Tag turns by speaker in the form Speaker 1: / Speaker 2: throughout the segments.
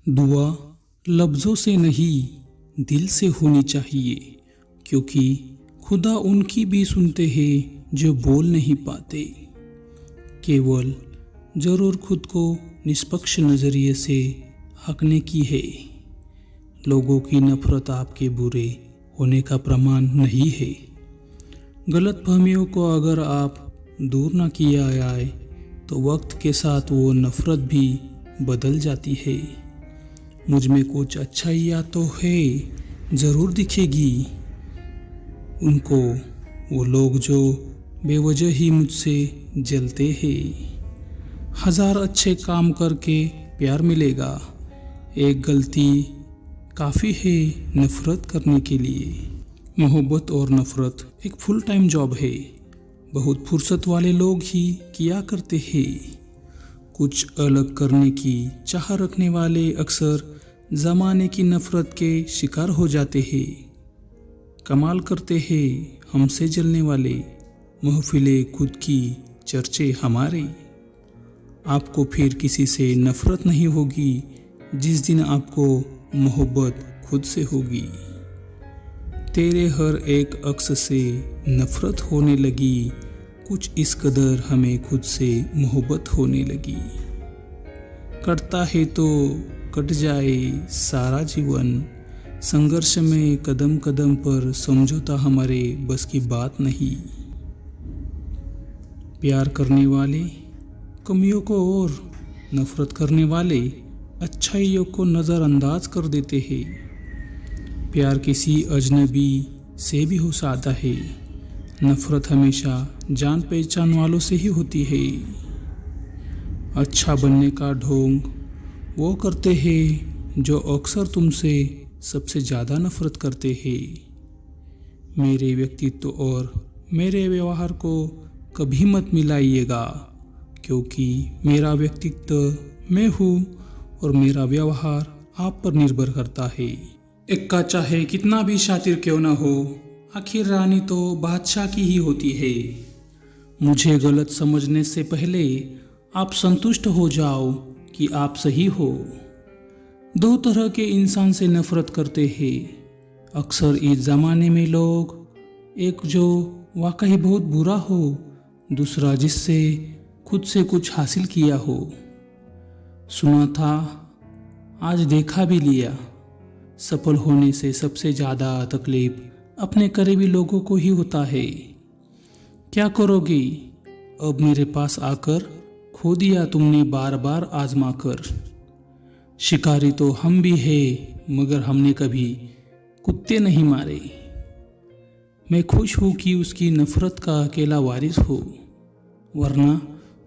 Speaker 1: दुआ लफ्ज़ों से नहीं दिल से होनी चाहिए, क्योंकि खुदा उनकी भी सुनते हैं जो बोल नहीं पाते। केवल ज़रूर खुद को निष्पक्ष नज़रिए से आंकने की है। लोगों की नफ़रत आपके बुरे होने का प्रमाण नहीं है। गलतफहमियों को अगर आप दूर न किया जाए तो वक्त के साथ वो नफ़रत भी बदल जाती है। मुझ में कुछ अच्छाइयाँ तो है, ज़रूर दिखेगी उनको, वो लोग जो बेवजह ही मुझसे जलते हैं। हज़ार अच्छे काम करके प्यार मिलेगा, एक गलती काफ़ी है नफ़रत करने के लिए। मोहब्बत और नफ़रत एक फुल टाइम जॉब है, बहुत फुर्सत वाले लोग ही किया करते हैं। कुछ अलग करने की चाह रखने वाले अक्सर ज़माने की नफ़रत के शिकार हो जाते हैं। कमाल करते हैं हमसे जलने वाले, महफिले खुद की, चर्चे हमारे। आपको फिर किसी से नफ़रत नहीं होगी जिस दिन आपको मोहब्बत खुद से होगी। तेरे हर एक अक्स से नफ़रत होने लगी, कुछ इस कदर हमें खुद से मोहब्बत होने लगी। कटता है तो कट जाए सारा जीवन, संघर्ष में कदम कदम पर समझौता हमारे बस की बात नहीं। प्यार करने वाले कमियों को और नफ़रत करने वाले अच्छाइयों को नज़रअंदाज कर देते हैं। प्यार किसी अजनबी से भी हो सकता है, नफ़रत हमेशा जान पहचान वालों से ही होती है। अच्छा बनने का ढोंग वो करते हैं जो अक्सर तुमसे सबसे ज़्यादा नफ़रत करते हैं। मेरे व्यक्तित्व और मेरे व्यवहार को कभी मत मिलाइएगा, क्योंकि मेरा व्यक्तित्व मैं हूँ और मेरा व्यवहार आप पर निर्भर करता है। एक का चाहे कितना भी शातिर क्यों ना हो, आखिर रानी तो बादशाह की ही होती है। मुझे गलत समझने से पहले आप संतुष्ट हो जाओ कि आप सही हो। दो तरह के इंसान से नफ़रत करते हैं अक्सर इस ज़माने में लोग, एक जो वाकई बहुत बुरा हो, दूसरा जिससे खुद से कुछ हासिल किया हो। सुना था, आज देखा भी लिया, सफल होने से सबसे ज़्यादा तकलीफ अपने करीबी लोगों को ही होता है। क्या करोगी अब मेरे पास आकर, खो दिया तुमने बार बार आजमा कर। शिकारी तो हम भी हैं, मगर हमने कभी कुत्ते नहीं मारे। मैं खुश हूँ कि उसकी नफ़रत का अकेला वारिस हो, वरना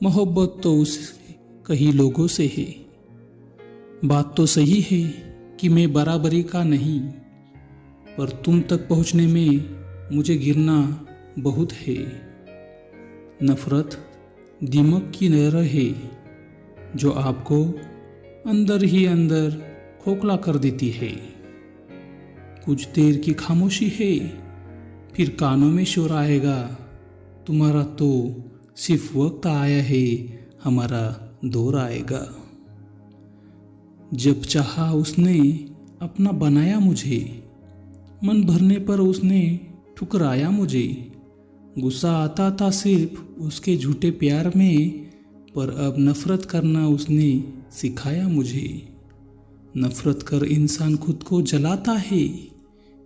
Speaker 1: मोहब्बत तो उस कई लोगों से है। बात तो सही है कि मैं बराबरी का नहीं, पर तुम तक पहुँचने में मुझे गिरना बहुत है। नफ़रत दिमाग की नहर है जो आपको अंदर ही अंदर खोखला कर देती है। कुछ देर की खामोशी है, फिर कानों में शोर आएगा, तुम्हारा तो सिर्फ वक्त आया है, हमारा दौर आएगा। जब चाहा उसने अपना बनाया मुझे, मन भरने पर उसने ठुकराया मुझे। गुस्सा आता था सिर्फ उसके झूठे प्यार में, पर अब नफ़रत करना उसने सिखाया मुझे। नफ़रत कर इंसान खुद को जलाता है,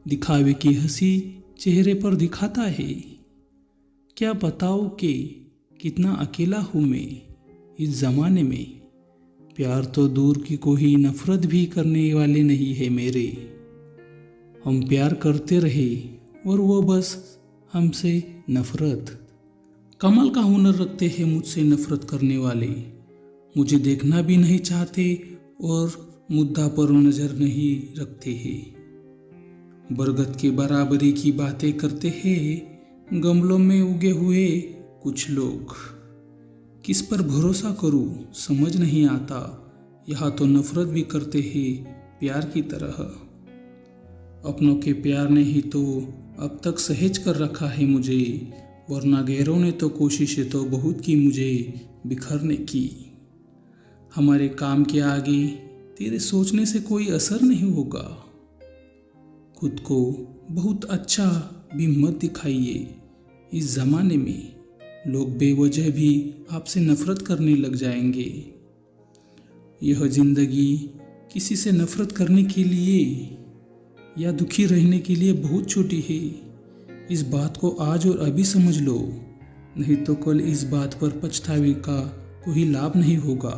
Speaker 1: दिखावे की हंसी चेहरे पर दिखाता है। क्या बताओ कि कितना अकेला हूँ मैं इस ज़माने में। प्यार तो दूर की, कोई नफ़रत भी करने वाले नहीं है मेरे। हम प्यार करते रहे और वो बस हमसे नफ़रत। कमाल का हुनर रखते हैं मुझसे नफ़रत करने वाले, मुझे देखना भी नहीं चाहते और मुद्दा पर नज़र नहीं रखते हैं। बरगद के बराबरी की बातें करते हैं गमलों में उगे हुए कुछ लोग। किस पर भरोसा करूं समझ नहीं आता, यहाँ तो नफ़रत भी करते हैं प्यार की तरह। अपनों के प्यार ने ही तो अब तक सहेज कर रखा है मुझे, वरना गैरों ने तो कोशिशें तो बहुत की मुझे बिखरने की। हमारे काम के आगे तेरे सोचने से कोई असर नहीं होगा। खुद को बहुत अच्छा भी मत दिखाइए। इस जमाने में लोग बेवजह भी आपसे नफरत करने लग जाएंगे। यह जिंदगी किसी से नफरत करने के लिए या दुखी रहने के लिए बहुत छोटी है। इस बात को आज और अभी समझ लो, नहीं तो कल इस बात पर पछतावे का कोई लाभ नहीं होगा।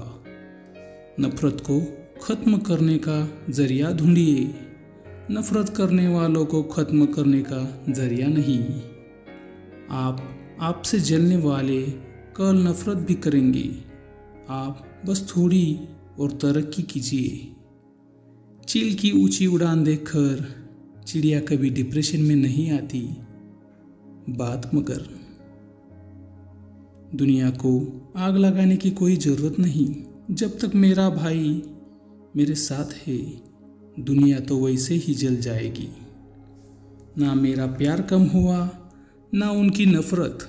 Speaker 1: नफरत को खत्म करने का जरिया ढूंढिए, नफरत करने वालों को खत्म करने का जरिया नहीं। आपसे जलने वाले कल नफरत भी करेंगे। आप बस थोड़ी और तरक्की कीजिए। चील की ऊंची उड़ान देखकर चिड़िया कभी डिप्रेशन में नहीं आती। बात मगर दुनिया को आग लगाने की कोई ज़रूरत नहीं। जब तक मेरा भाई मेरे साथ है, दुनिया तो वैसे ही जल जाएगी। ना मेरा प्यार कम हुआ, ना उनकी नफरत।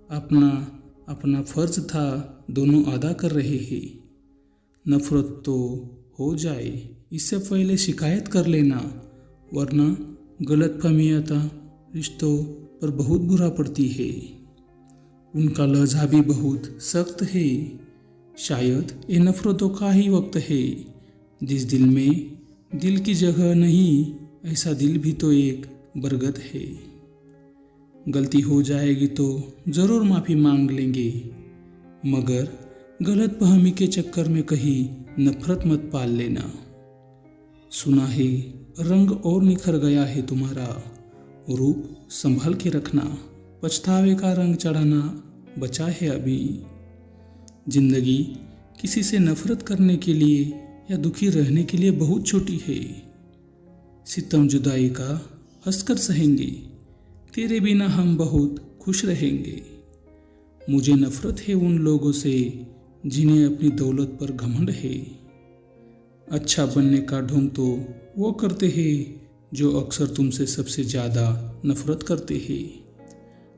Speaker 1: अपना फर्ज था, दोनों अदा कर रहे हैं। नफरत तो हो जाए, इससे पहले शिकायत कर लेना, वरना गलतफहमियां रिश्तों पर बहुत बुरा पड़ती है। उनका लहजा भी बहुत सख्त है। शायद ये नफरतों का ही वक्त है। जिस दिल में दिल की जगह नहीं, ऐसा दिल भी तो एक बरगद है। गलती हो जाएगी तो ज़रूर माफ़ी मांग लेंगे, मगर गलतफहमी के चक्कर में कहीं नफरत मत पाल लेना। सुना है रंग और निखर गया है तुम्हारा, रूप संभल के रखना। पछतावे का रंग चढ़ाना बचा है अभी। जिंदगी किसी से नफरत करने के लिए या दुखी रहने के लिए बहुत छोटी है। सितम जुदाई का हंसकर सहेंगे, तेरे बिना हम बहुत खुश रहेंगे। मुझे नफरत है उन लोगों से जिन्हें अपनी दौलत पर घमंड है। अच्छा बनने का ढोंग तो वो करते हैं जो अक्सर तुमसे सबसे ज़्यादा नफरत करते हैं।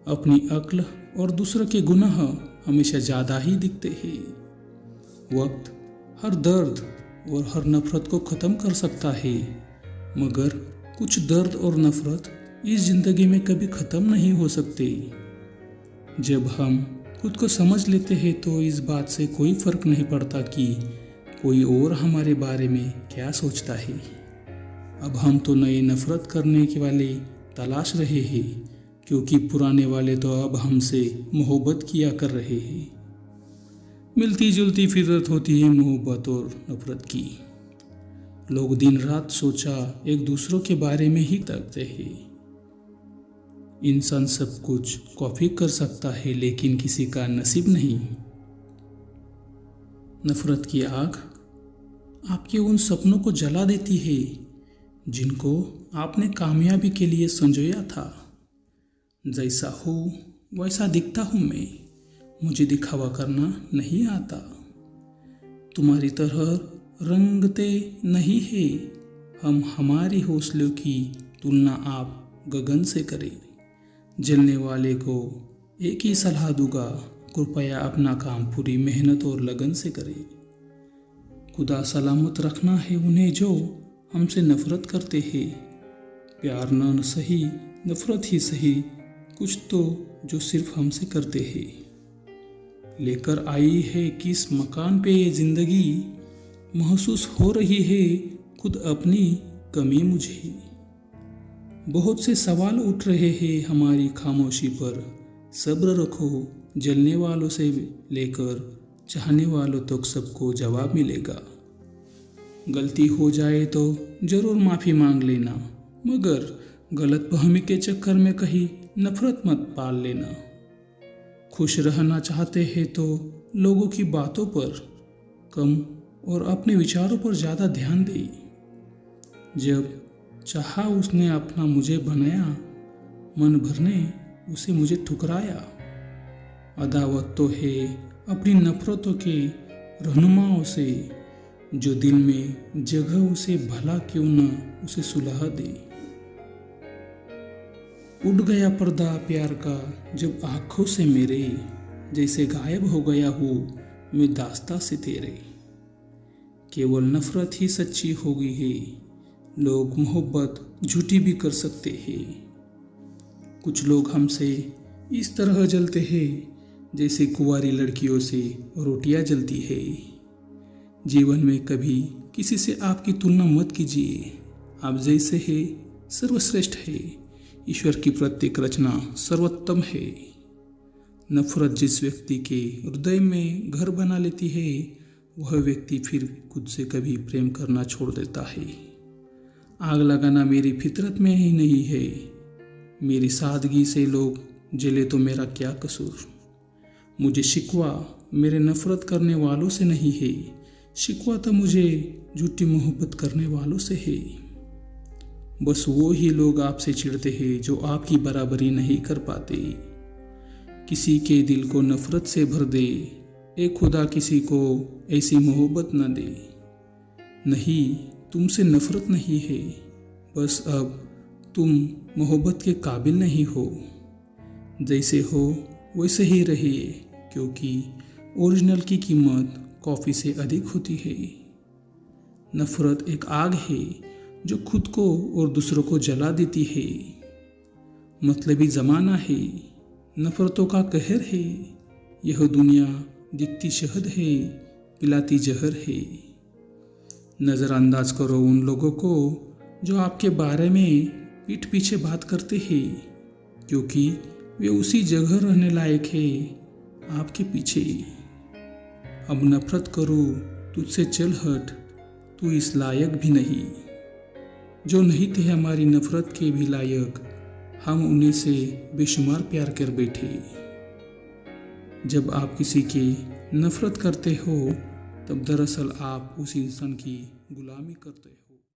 Speaker 1: अपनी अक्ल और दूसरों के गुनाह हमेशा ज़्यादा ही दिखते हैं। वक्त हर दर्द और हर नफरत को ख़त्म कर सकता है, मगर कुछ दर्द और नफरत इस ज़िंदगी में कभी ख़त्म नहीं हो सकते। जब हम खुद को समझ लेते हैं तो इस बात से कोई फ़र्क नहीं पड़ता कि कोई और हमारे बारे में क्या सोचता है। अब हम तो नए नफरत करने के वाले तलाश रहे हैं, क्योंकि पुराने वाले तो अब हमसे मोहब्बत किया कर रहे हैं। मिलती जुलती फितरत होती है मोहब्बत और नफरत की। लोग दिन रात सोचा एक दूसरों के बारे में ही तकते हैं। इंसान सब कुछ कॉपी कर सकता है, लेकिन किसी का नसीब नहीं। नफरत की आग आपके उन सपनों को जला देती है जिनको आपने कामयाबी के लिए संजोया था। जैसा हो वैसा दिखता हूँ मैं, मुझे दिखावा करना नहीं आता। तुम्हारी तरह रंगते नहीं है हम, हमारी हौसलों की तुलना आप गगन से करें। जलने वाले को एक ही सलाह दूंगा, कृपया अपना काम पूरी मेहनत और लगन से करें। खुदा सलामत रखना है उन्हें जो हमसे नफरत करते हैं। प्यार न सही, नफरत ही सही, कुछ तो जो सिर्फ हमसे करते हैं। लेकर आई है किस मकान पे ये जिंदगी, महसूस हो रही है खुद अपनी कमी मुझे। बहुत से सवाल उठ रहे हैं हमारी खामोशी पर, सब्र रखो, जलने वालों से लेकर चाहने वालों तक सबको जवाब मिलेगा। गलती हो जाए तो जरूर माफ़ी मांग लेना, मगर गलतफहमी के चक्कर में कहीं नफरत मत पाल लेना। खुश रहना चाहते हैं तो लोगों की बातों पर कम और अपने विचारों पर ज़्यादा ध्यान दें। जब चाहा उसने अपना मुझे बनाया, मन भर ने उसे मुझे ठुकराया। अदावत तो है अपनी नफरतों के रहनुमाओं से, जो दिल में जगह उसे भला क्यों न उसे सुलह दे। उड़ गया पर्दा प्यार का जब आँखों से मेरे, जैसे गायब हो गया हूँ मैं दास्ता से तेरे। केवल नफरत ही सच्ची होगी है। लोग मोहब्बत झूठी भी कर सकते हैं। कुछ लोग हमसे इस तरह जलते हैं जैसे कुंवारी लड़कियों से रोटियां जलती है। जीवन में कभी किसी से आपकी तुलना मत कीजिए। आप जैसे है सर्वश्रेष्ठ है। ईश्वर की प्रत्येक रचना सर्वोत्तम है। नफरत जिस व्यक्ति के हृदय में घर बना लेती है, वह व्यक्ति फिर खुद से कभी प्रेम करना छोड़ देता है। आग लगाना मेरी फितरत में ही नहीं है। मेरी सादगी से लोग जले तो मेरा क्या कसूर। मुझे शिकवा मेरे नफरत करने वालों से नहीं है। शिकवा तो मुझे झूठी मोहब्बत करने वालों से है। बस वो ही लोग आपसे चिढ़ते हैं जो आपकी बराबरी नहीं कर पाते। किसी के दिल को नफरत से भर दे, ए खुदा किसी को ऐसी मोहब्बत न दे। नहीं, तुमसे नफरत नहीं है, बस अब तुम मोहब्बत के काबिल नहीं हो। जैसे हो वैसे ही रहिए, क्योंकि ओरिजिनल की कीमत कॉफ़ी से अधिक होती है। नफरत एक आग है जो खुद को और दूसरों को जला देती है। मतलबी ज़माना है, नफरतों का कहर है। यह दुनिया दिखती शहद है, पिलाती जहर है। नज़रअंदाज करो उन लोगों को जो आपके बारे में पीठ पीछे बात करते हैं, क्योंकि वे उसी जगह रहने लायक है आपके पीछे। अब नफरत करो, तुझसे चल हट, तू इस लायक भी नहीं। जो नहीं थे हमारी नफरत के भी लायक, हम उन्हीं से बेशुमार प्यार कर बैठे। जब आप किसी की नफरत करते हो, तब दरअसल आप उसी इंसान की गुलामी करते हो।